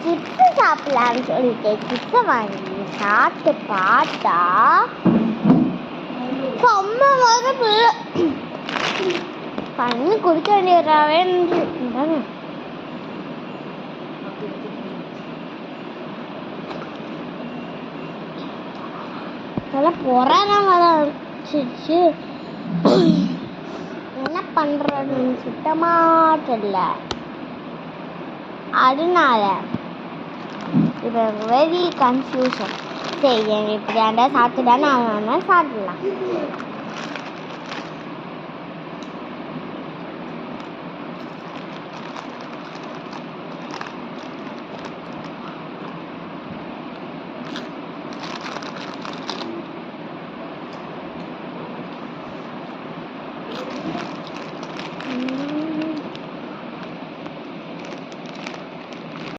Chips சாப்பிடலான்னு சொல்லிட்டு சிப்ஸை வாங்கி சாப்பிட்டு பார்த்தா செம்ம வரப்பு. பண்ணி குடிக்க வேண்டியதாவே நல்லா பொறாம வச்சிச்சு. என்ன பண்றதுன்னு சுத்தமா தெரியல. அதனால இப்போ வெரி கன்ஃபியூஷன். சரி இப்படி சாப்பிட்டு தானே சாப்பிடலாம்.